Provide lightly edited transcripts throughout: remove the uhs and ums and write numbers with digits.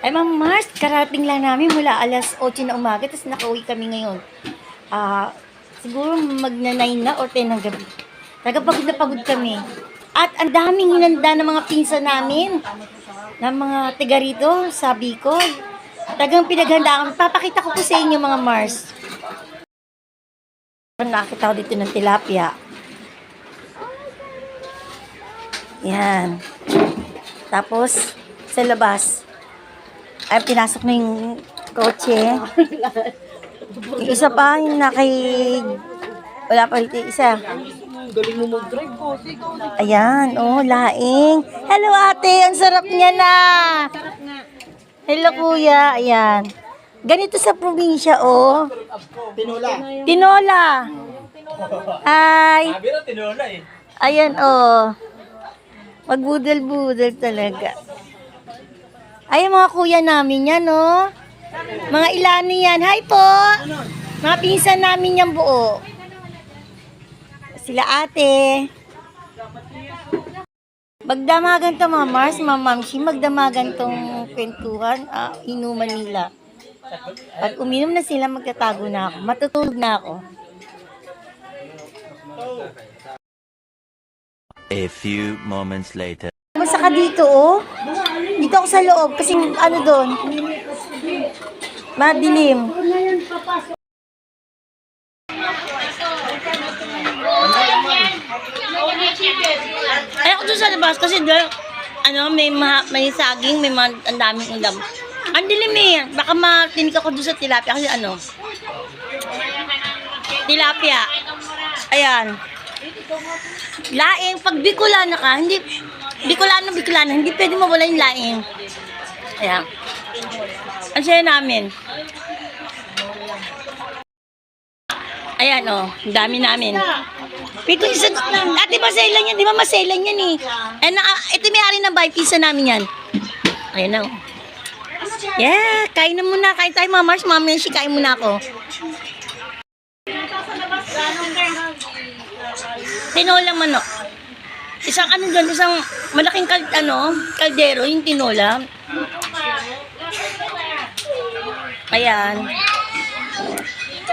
Ay, Ma'am Mars, karating lang namin mula alas 8 na umaga, tapos nakauwi kami ngayon. Siguro magna-9 na o 10 ng gabi. Pagod na pagod kami. At ang daming hinanda ng mga pinsan namin, ng mga tiga rito sa Bicol. Tagang pinaghandaan. Papakita ko po sa inyo mga Mars. Nakita ko dito ng tilapia. Yan. Tapos, sa labas, ay pinasok na yung kotse. Yung isa pa, yung wala pa rito isa. Galing mo mag-drive ko. Ayan, laing. Hello ate, ang sarap niya na. Hello kuya, ayan. Ganito sa probinsya, Tinola. Tinola. Ay. Sabi na tinola eh. Ayan, magbudal-budal talaga. Ay, mga kuya namin yan, Mga Ilani yan. Hi po! Mga pinsan namin yan buo. Sila ate. Magdamagan to mga Mars, mamamshi. Magdamagan tong kwentuhan, inuman nila. Pag uminom na sila, magtatago na ako. Matutulog na ako. A few moments later. Basta ka dito, Dito ako sa loob kasi doon. Madilim. Ay ako doon sa labas kasi doon, may saging, ang daming ulam. Ang dilim eh. Baka matinig ako doon sa tilapia kasi tilapia. Ayan. Laing, pag Bicolana ka, Bicolana, hindi pwede mawala yung laing. Ayan. Ang saya namin. Ayan, ang dami namin. Pito isa, ate masailan yan, di ba masailan yan eh. Ito may-ari ng bahay, pisa namin yan. Ayan na. Yeah, kain na muna, kain tayo mga Mars, mamaya kain muna ako. Tinolang manok. Isang isang malaking kaldero, yung tinola. Ayan.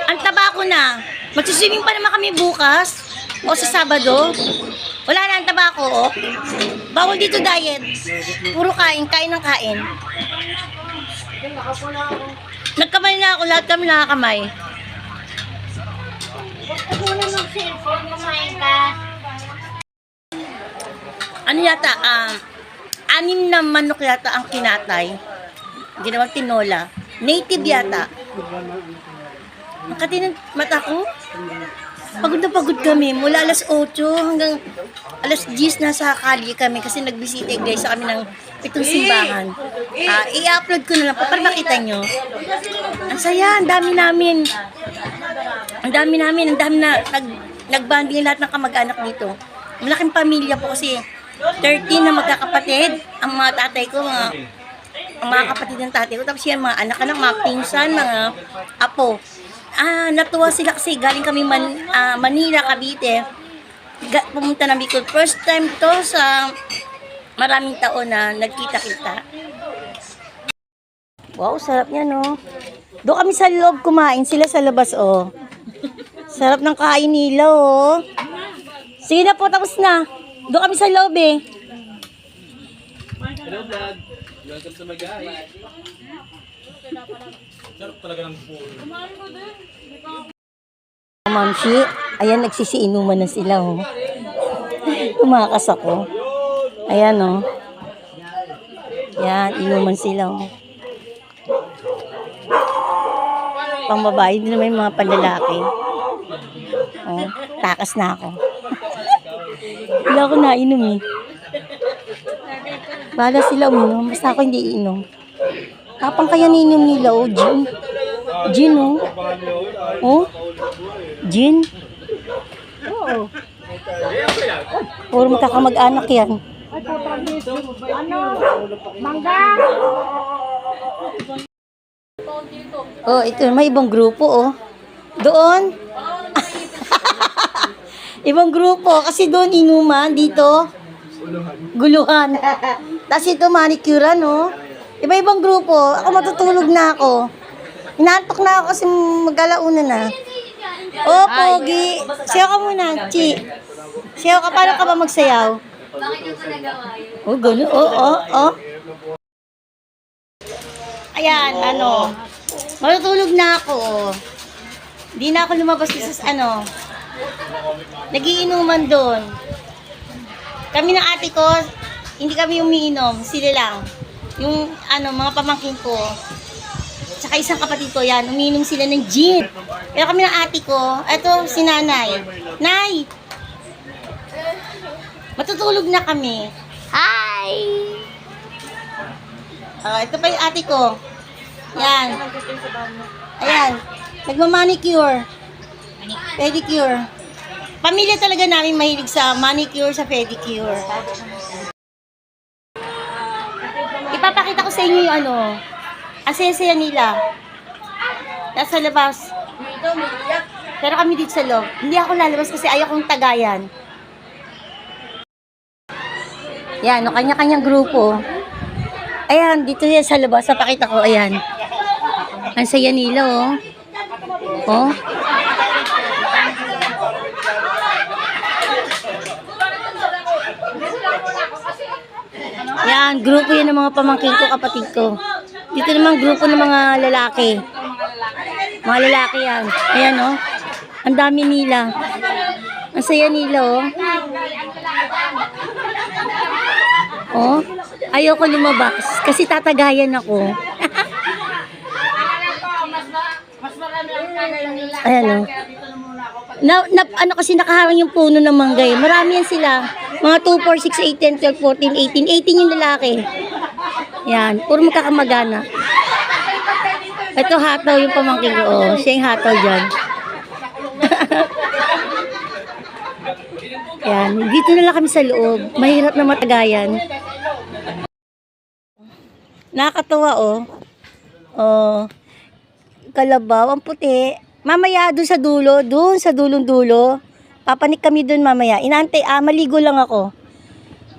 Ang taba ko na. Magsiswimming pa naman kami bukas. O sa Sabado. Wala na ang taba ko, Bawal dito diet. Puro kain ng kain. Nagkamay na ako, lahat kami nakakamay. Ano yata, 6 na manok yata ang kinatay. Ginawang tinola. Native yata. Makati ng mata ko. Pagod na pagod kami. Mula alas 8 hanggang alas 10 nasa kalye kami kasi nagbisita guys sa kami ng pitong simbahan. I-upload ko na lang para makita nyo. Ang saya, ang dami namin. Ang dami na nagbanding lahat ng kamag-anak dito. Malaking pamilya po kasi 13 na magkakapatid. Ang mga tatay ko, ang mga kapatid ng tatay ko. Tapos yan, mga anak-anak, mga pinsan, mga apo. Natuwa sila kasi galing kami Manila, Cavite. Pumunta na Bicol. First time to sa maraming taon na nagkita-kita. Wow, sarap niya, Doon kami sa loob kumain, sila sa labas, Sarap ng kain nila, Sige na po, tapos na. Doon kami sa loob, Hello vlog. Welcome to my guys. Sarap talaga ng pool. Mamshi, ayan, nagsisiinuman na sila, Tumakas ako. Ayan, Ayan, inuman sila, Pang babae, din naman yung mga panlalaki. Takas na ako. Wala ako nainom, Bala sila uminom, basta ako hindi iinom. Kapang kaya niinom nila, gin. Gin, Gin. Oo. Puro magkakamag-anak yan. Mangga! Ito, may ibang grupo, Doon. Ibang grupo, kasi doon inuman, dito guluhan. Tapos ito manicure, Iba-ibang grupo. Ako matutulog na ako. Inaantok na ako kasi mag-alauna na. Oh, Pogi. Sayaw ka muna, Chi. Sayaw ka. Paano ka ba magsayaw? Oh, gano'n. Oh. Ayan, matutulog na ako. Hindi na ako lumabas kasi nagiinuman doon. Kami ng ate ko, hindi kami umiinom, sila lang. Yung mga pamangkin ko, tsaka isang kapatid ko, yan, umiinom sila ng gin. Pero kami ng ate ko, eto si nanay. Nay! Matutulog na kami. Hi! Ito pa yung ate ko. Yan. Ayan. Nagmamanicure. Pedicure. Pamilya talaga namin mahilig sa manicure, sa pedicure. Ipapakita ko sa inyo yung ang saya-saya nila. Nasa labas. Pero kami dito sa loob. Hindi ako lalabas kasi ayaw kong tagayan. Yan, kanya-kanyang grupo. Ayan, dito yan sa labas. Papakita ko, ayan. Ang saya nila, oh. Oh. Yan, grupo yan ng mga pamangkin ko, kapatid ko. Dito naman grupo ng mga lalaki. Mga lalaki yan. Ayan, oh. Ang dami nila. Ang saya nila, oh. Oh. Ayoko lumabas kasi tatagayan ako. Ayan, oh. Kasi nakaharang yung puno ng manggay. Marami yan sila. Mga 2, 4, 6, 8, 10, 12, 14, 18. 18 yung lalaki. Yan. Puro magkakamagana. Ito hataw yung pamangkin ko. Oh, siya yung hataw dyan. Yan. Dito na lang kami sa loob. Mahirap na matagayan. Nakakatawa, oh. Oh. Kalabaw. Ang puti. Mamaya doon sa dulong-dulo, papanik kami doon mamaya. Inaantay, maligo lang ako.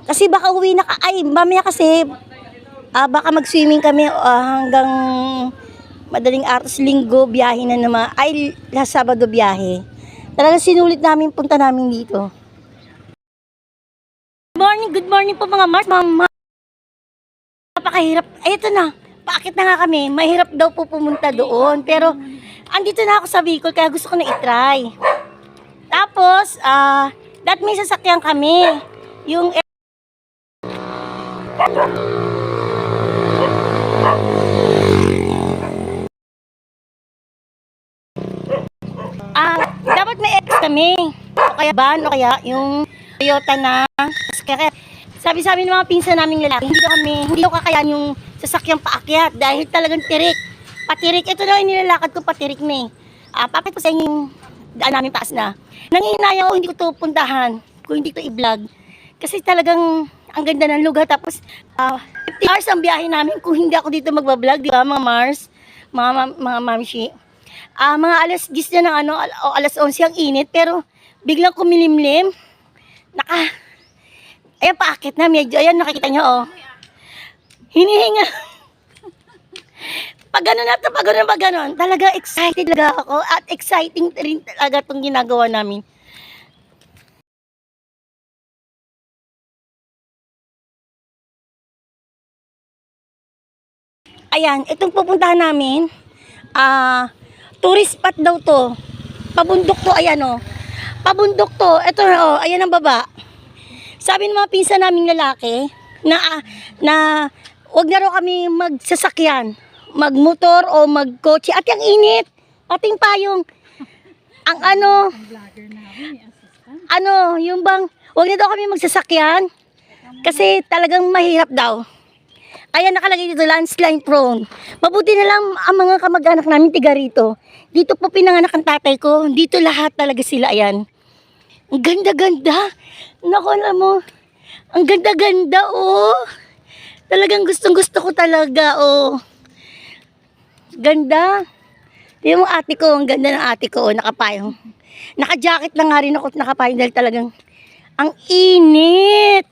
Kasi baka uwi na mamaya kasi, baka mag-swimming kami hanggang madaling araw, linggo, biyahe na naman. Sabado biyahe. Talagang sinulit namin, punta namin dito. Good morning po mga Mars. Napakahirap. Ito na, paakit na nga kami. Mahirap daw po pumunta doon. Pero, andito na ako sa Bicol, kaya gusto ko na i-try. Tapos, may sasakyan kami. Yung dapat may X kami. O kaya van, o kaya yung Toyota na. Kaya, sabi-sabi ng mga pinsan naming lalaki, hindi ko kakayan yung sasakyang paakyat dahil talagang tirik. Patirik, ito na yung nilalakad ko, patirik na eh. Papit ko sa inyo yung daan namin taas na. Nanginaya ko, hindi ko ito puntahan, kung hindi ito i-vlog. Kasi talagang ang ganda ng lugar. Tapos, 50 hours ang biyahe namin kung hindi ako dito magbablog, di ba mga Mars, mga mamshi. Mga alas 10 na ng o alas 11 ang init, pero biglang kumilimlim. Ayan, paakit na, medyo, ayan, nakikita nyo, oh. Hinihinga. Pag gano'n, talaga excited talaga ako at exciting rin talaga itong ginagawa namin. Ayan, itong pupuntahan namin, tourist spot daw to. Pabundok to, ayan o. Pabundok to, ito o, ayan ang baba. Sabi ng mga pinsan naming lalaki, na wag na raw kami magsasakyan. Magmotor o magkotse at yung init, ating payong yung bang wag na daw kami magsasakyan kasi talagang mahirap daw. Ayan, nakalagay dito, landslide prone. Mabuti na lang ang mga kamag-anak namin tiga rito. Dito po pinanganak ang tatay ko, dito lahat talaga sila. Ayan, ang ganda-ganda. Naku, alam mo, ang ganda-ganda, oh. Talagang gustong-gusto ko talaga, oh. Ganda. Tingnan mo ate ko, ang ganda ng ate ko, nakapayong. Naka-jacket na nga rin ako, nakapayong dahil talagang ang init.